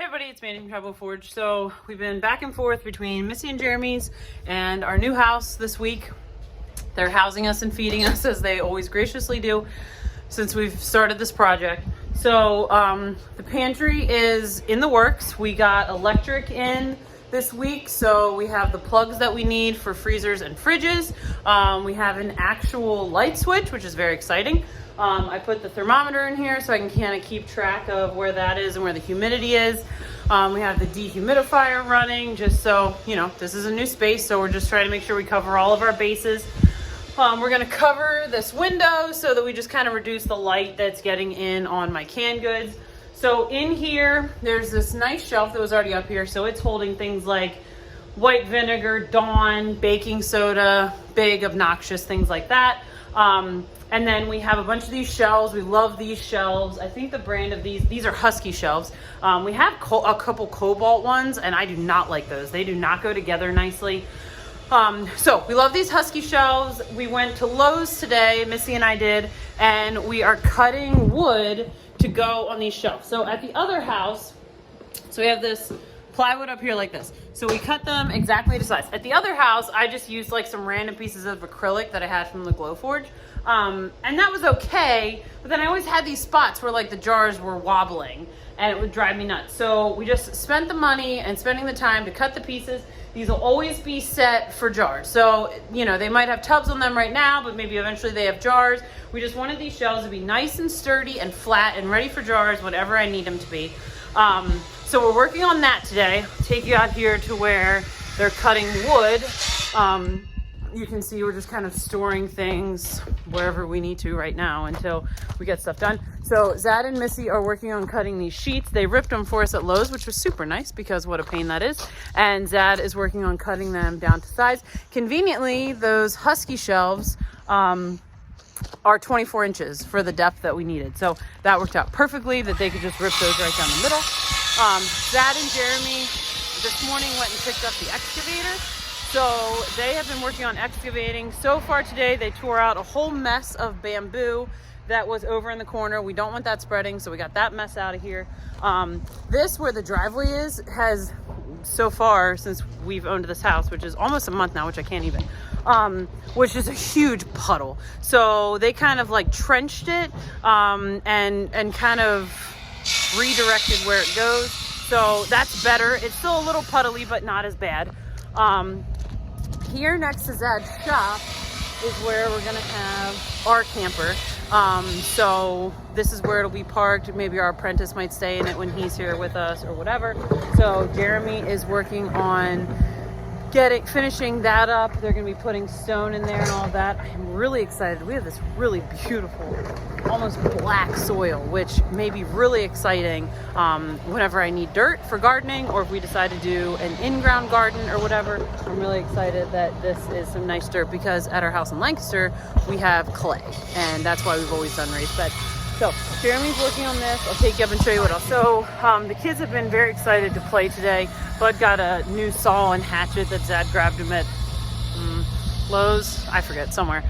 Hey everybody, it's Mandy from Tribal Forge. So we've been back and forth between Missy and Jeremy's and our new house this week. They're housing us and feeding us as they always graciously do since we've started this project. So the pantry is in the works. We got electric in this week, so we have the plugs that we need for freezers and fridges. We have an actual light switch, which is very exciting. I put the thermometer in here so I can kind of keep track of where that is and where the humidity is. We have the dehumidifier running just so, you know, this is a new space, so we're just trying to make sure we cover all of our bases. We're going to cover this window so that we just kind of reduce the light that's getting in on my canned goods. So in here, there's this nice shelf that was already up here, so it's holding things like white vinegar, Dawn, baking soda, big, obnoxious, things like that. And then we have a bunch of these shelves. We love these shelves. I think the brand of these are Husky shelves. We have a couple Cobalt ones, and I do not like those. They do not go together nicely. So we love these Husky shelves. We went to Lowe's today, Missy and I did, and we are cutting wood to go on these shelves. So at the other house, so we have this plywood up here like this. So we cut them exactly to size. At the other house, I just used like some random pieces of acrylic that I had from the Glowforge. And that was okay, but then I always had these spots where like the jars were wobbling and it would drive me nuts. So we just spent the money and spending the time to cut the pieces. These will always be set for jars. So, you know, they might have tubs on them right now, but maybe eventually they have jars. We just wanted these shelves to be nice and sturdy and flat and ready for jars, whatever I need them to be. So we're working on that today. I'll take you out here to where they're cutting wood. You can see we're just kind of storing things wherever we need to right now until we get stuff done. So Zad and Missy are working on cutting these sheets. They ripped them for us at Lowe's, which was super nice because what a pain that is. And Zad is working on cutting them down to size. Conveniently, those Husky shelves are 24 inches for the depth that we needed. So that worked out perfectly that they could just rip those right down the middle. Zad and Jeremy this morning went and picked up the excavator. So they have been working on excavating. So far today, they tore out a whole mess of bamboo that was over in the corner. We don't want that spreading, so we got that mess out of here. This, where the driveway is, has so far, since we've owned this house, which is almost a month now, which I can't even, which is a huge puddle. So they kind of like trenched it and kind of redirected where it goes. So that's better. It's still a little puddly, but not as bad. Here next to Zad's shop is where we're gonna have our camper. So this is where it'll be parked. Maybe our apprentice might stay in it when he's here with us or whatever. So Jeremy is working on finishing that up. They're gonna be putting stone in there and all that. I am really excited. We have this really beautiful, almost black soil, which may be really exciting whenever I need dirt for gardening, or if we decide to do an in-ground garden or whatever. I'm really excited that this is some nice dirt because at our house in Lancaster, we have clay, and that's why we've always done raised beds. So Jeremy's working on this. I'll take you up and show you what else. So the kids have been very excited to play today. Bud got a new saw and hatchet that Zad grabbed him at Lowe's, I forget, somewhere.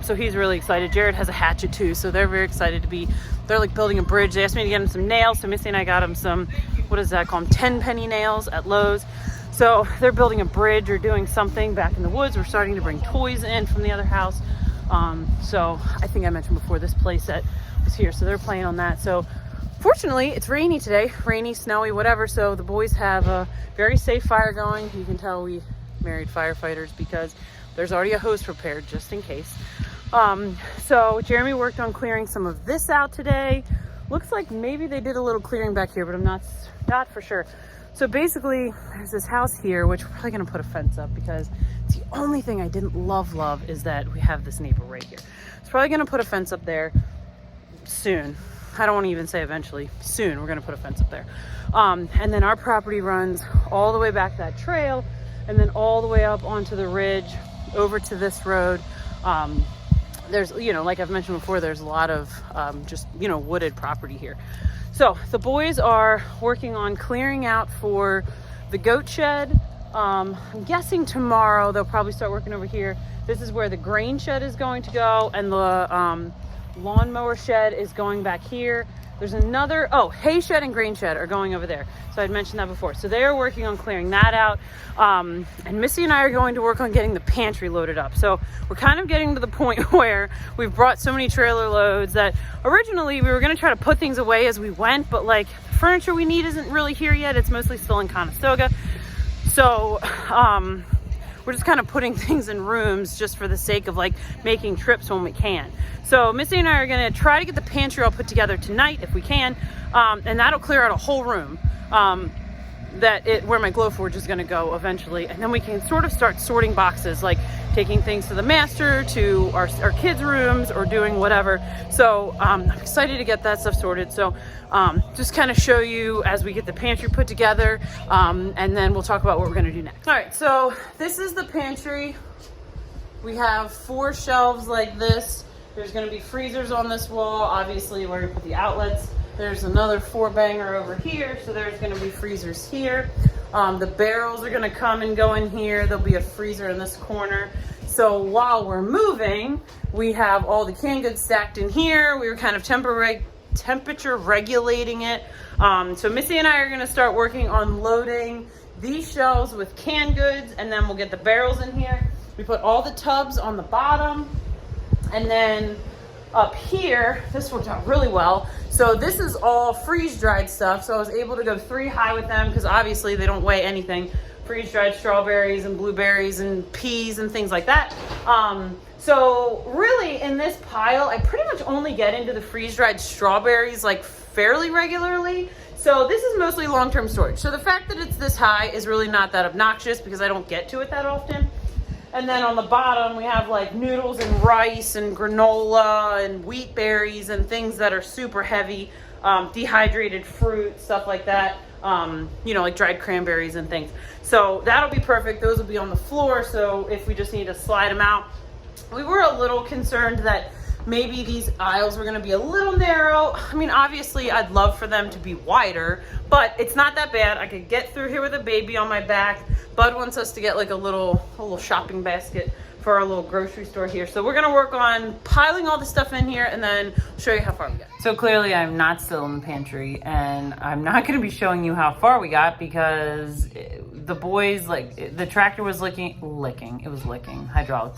So he's really excited. Jared has a hatchet too, so they're very excited to be, they're like building a bridge. They asked me to get him some nails, so Missy and I got him some, what does that call them, 10-penny nails at Lowe's. So they're building a bridge or doing something back in the woods. We're starting to bring toys in from the other house. So I think I mentioned before, this place that was here, so they're playing on that. So fortunately, it's rainy today, rainy, snowy, whatever. So the boys have a very safe fire going. You can tell we married firefighters because there's already a hose prepared just in case. So Jeremy worked on clearing some of this out today. Looks like maybe they did a little clearing back here, but I'm not for sure. So basically, there's this house here, which we're probably gonna put a fence up because it's the only thing I didn't love is that we have this neighbor right here. It's probably gonna put a fence up there soon. I don't want to even say eventually. Soon, we're going to put a fence up there. And then our property runs all the way back that trail and then all the way up onto the ridge over to this road. There's, you know, like I've mentioned before, there's a lot of just, you know, wooded property here. So the boys are working on clearing out for the goat shed. I'm guessing tomorrow they'll probably start working over here. This is where the grain shed is going to go, and the lawnmower shed is going back here. There's another, oh, hay shed and grain shed are going over there. So I'd mentioned that before. So they are working on clearing that out. And Missy and I are going to work on getting the pantry loaded up. So we're kind of getting to the point where we've brought so many trailer loads that originally we were going to try to put things away as we went, but like the furniture we need isn't really here yet. It's mostly still in Conestoga. So we're just kind of putting things in rooms just for the sake of like making trips when we can. So Missy and I are going to try to get the pantry all put together tonight if we can, and that'll clear out a whole room where my Glowforge is going to go eventually, and then we can sort of start sorting boxes, like taking things to the master, to our kids' rooms, or doing whatever. So I'm excited to get that stuff sorted. So just kind of show you as we get the pantry put together, and then we'll talk about what we're going to do next. All right, so this is the pantry. We have 4 shelves like this. There's going to be freezers on this wall, obviously where you put the outlets. There's another 4-banger over here, so there's going to be freezers here. The barrels are going to come and go in here. There'll be a freezer in this corner. So while we're moving, we have all the canned goods stacked in here. We were kind of temperature regulating it. So Missy and I are going to start working on loading these shelves with canned goods, and then we'll get the barrels in here. We put all the tubs on the bottom, and then up here, this worked out really well. So this is all freeze-dried stuff. So I was able to go 3 high with them because obviously they don't weigh anything. Freeze-dried strawberries and blueberries and peas and things like that. So really in this pile, I pretty much only get into the freeze-dried strawberries like fairly regularly. So this is mostly long-term storage. So the fact that it's this high is really not that obnoxious because I don't get to it that often. And then on the bottom, we have like noodles and rice and granola and wheat berries and things that are super heavy, dehydrated fruit, stuff like that, you know, like dried cranberries and things. So that'll be perfect. Those will be on the floor. So if we just need to slide them out, we were a little concerned that maybe these aisles were going to be a little narrow. I mean, obviously I'd love for them to be wider, but it's not that bad. I could get through here with a baby on my back. Bud wants us to get like a little shopping basket for our little grocery store here. So we're gonna work on piling all the stuff in here and then show you how far we got. So clearly I'm not still in the pantry, and I'm not gonna be showing you how far we got because the boys, like the tractor was leaking hydraulic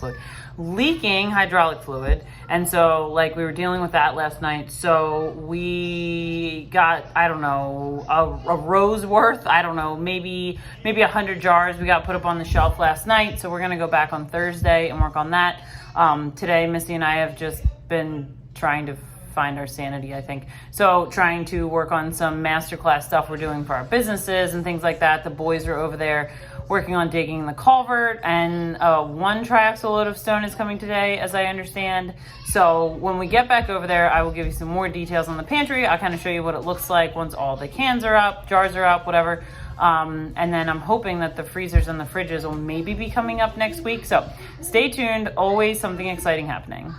fluid. And so like we were dealing with that last night. So we got, I don't know, a row's worth, I don't know, maybe 100 jars we got put up on the shelf last night. So we're gonna go back on Thursday and work on that. Today, Missy and I have just been trying to find our sanity, I think. So trying to work on some masterclass stuff we're doing for our businesses and things like that. The boys are over there working on digging the culvert, and 1 triaxle load of stone is coming today, as I understand. So when we get back over there, I will give you some more details on the pantry. I'll kind of show you what it looks like once all the cans are up, jars are up, whatever. And then I'm hoping that the freezers and the fridges will maybe be coming up next week. So stay tuned, always something exciting happening.